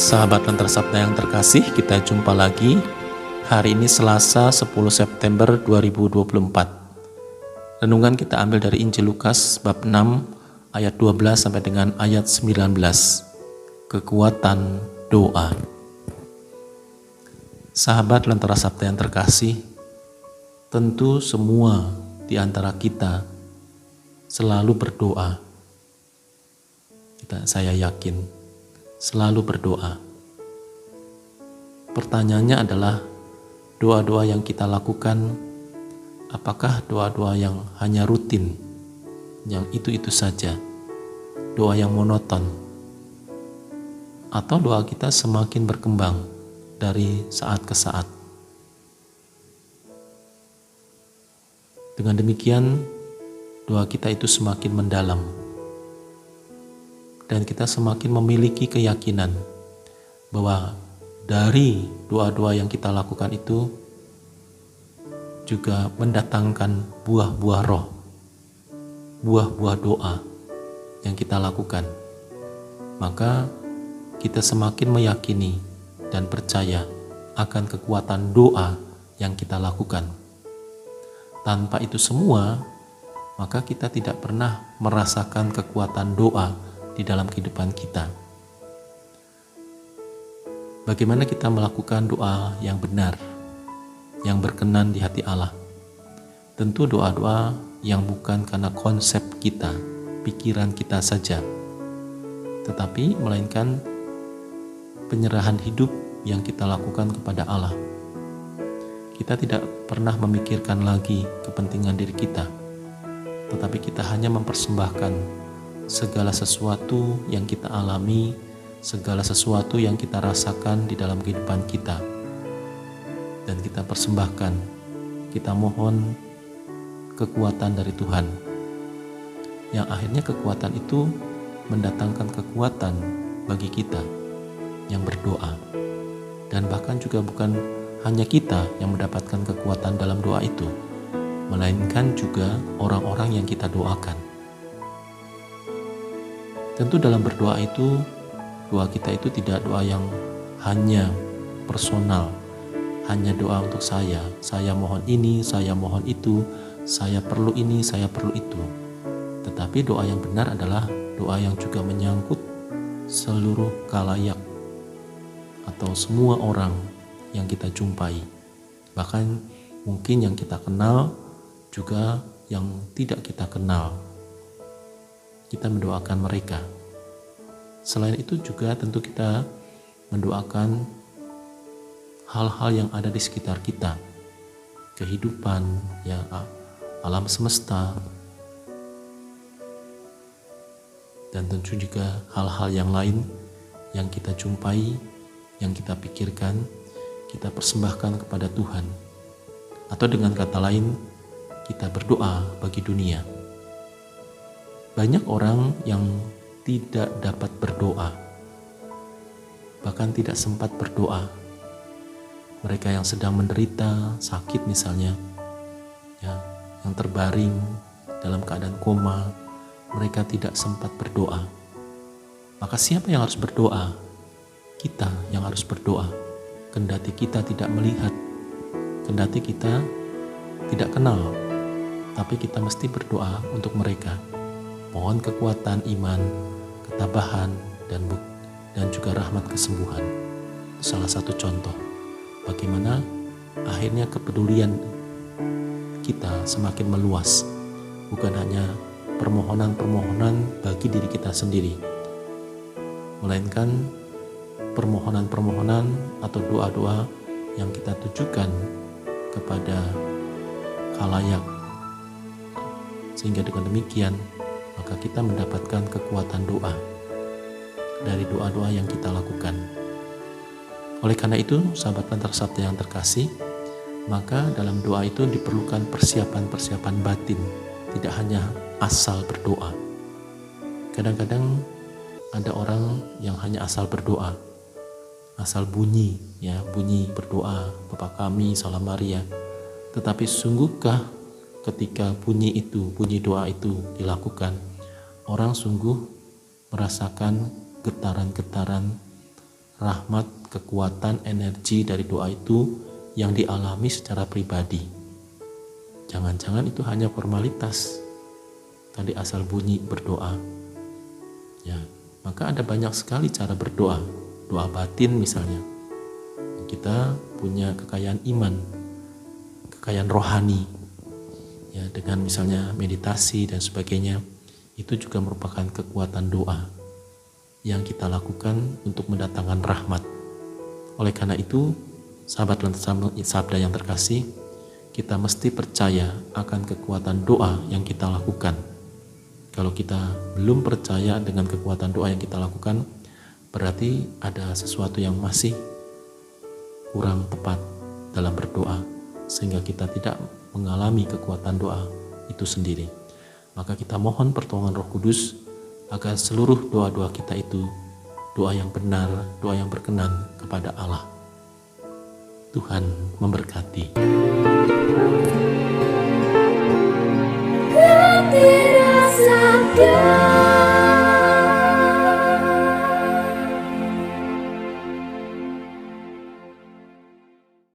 Sahabat Lentera Sabda yang terkasih, kita jumpa lagi. Hari ini Selasa 10 September 2024. Renungan kita ambil dari Injil Lukas bab 6 ayat 12 sampai dengan ayat 19. Kekuatan doa. Sahabat Lentera Sabda yang terkasih, tentu semua di antara kita selalu berdoa. Saya yakin selalu berdoa. Pertanyaannya adalah, doa-doa yang kita lakukan, apakah doa-doa yang hanya rutin, yang itu-itu saja, doa yang monoton, atau doa kita semakin berkembang dari saat ke saat. Dengan demikian, doa kita itu semakin mendalam, dan kita semakin memiliki keyakinan bahwa dari doa-doa yang kita lakukan itu juga mendatangkan buah-buah roh, buah-buah doa yang kita lakukan. Maka kita semakin meyakini dan percaya akan kekuatan doa yang kita lakukan. Tanpa itu semua, maka kita tidak pernah merasakan kekuatan doa di dalam kehidupan kita. Bagaimana kita melakukan doa yang benar, yang berkenan di hati Allah? Tentu doa-doa yang bukan karena konsep kita, pikiran kita saja, tetapi melainkan penyerahan hidup yang kita lakukan kepada Allah. Kita tidak pernah memikirkan lagi kepentingan diri kita, tetapi kita hanya mempersembahkan segala sesuatu yang kita alami, segala sesuatu yang kita rasakan di dalam kehidupan kita, dan kita persembahkan, kita mohon kekuatan dari Tuhan, yang akhirnya kekuatan itu mendatangkan kekuatan bagi kita yang berdoa. Dan bahkan juga bukan hanya kita yang mendapatkan kekuatan dalam doa itu, melainkan juga orang-orang yang kita doakan. Tentu dalam berdoa itu, doa kita itu tidak doa yang hanya personal, hanya doa untuk saya mohon ini, saya mohon itu, saya perlu ini, saya perlu itu. Tetapi doa yang benar adalah doa yang juga menyangkut seluruh khalayak atau semua orang yang kita jumpai. Bahkan mungkin yang kita kenal, juga yang tidak kita kenal. Kita mendoakan mereka. Selain itu juga tentu kita mendoakan hal-hal yang ada di sekitar kita, kehidupan, ya, alam semesta, dan tentu juga hal-hal yang lain yang kita jumpai, yang kita pikirkan, kita persembahkan kepada Tuhan. Atau dengan kata lain, kita berdoa bagi dunia. Banyak orang yang tidak dapat berdoa, bahkan tidak sempat berdoa. Mereka yang sedang menderita sakit misalnya, ya, yang terbaring dalam keadaan koma, mereka tidak sempat berdoa. Maka siapa yang harus berdoa? Kita yang harus berdoa. Kendati kita tidak melihat, kendati kita tidak kenal, tapi kita mesti berdoa untuk mereka. Mohon kekuatan iman, ketabahan, dan juga rahmat kesembuhan. Salah satu contoh bagaimana akhirnya kepedulian kita semakin meluas, bukan hanya permohonan-permohonan bagi diri kita sendiri, melainkan permohonan-permohonan atau doa-doa yang kita tujukan kepada khalayak, sehingga dengan demikian maka kita mendapatkan kekuatan doa dari doa-doa yang kita lakukan. Oleh karena itu, sahabat Lentera Sabda yang terkasih, maka dalam doa itu diperlukan persiapan-persiapan batin, tidak hanya asal berdoa. Kadang-kadang ada orang yang hanya asal berdoa, asal bunyi, ya, bunyi berdoa, Bapa kami, Salam Maria. Tetapi sungguhkah ketika bunyi doa itu dilakukan, orang sungguh merasakan getaran-getaran rahmat, kekuatan, energi dari doa itu yang dialami secara pribadi. Jangan-jangan itu hanya formalitas, tadi asal bunyi berdoa. Ya, maka ada banyak sekali cara berdoa. Doa batin misalnya. Kita punya kekayaan iman, kekayaan rohani. Ya, dengan misalnya meditasi dan sebagainya, itu juga merupakan kekuatan doa yang kita lakukan untuk mendatangkan rahmat. Oleh karena itu, sahabat sabda yang terkasih, kita mesti percaya akan kekuatan doa yang kita lakukan. Kalau kita belum percaya dengan kekuatan doa yang kita lakukan, berarti ada sesuatu yang masih kurang tepat dalam berdoa, sehingga kita tidak mengalami kekuatan doa itu sendiri. Maka kita mohon pertolongan Roh Kudus agar seluruh doa-doa kita itu doa yang benar, doa yang berkenan kepada Allah. Tuhan memberkati.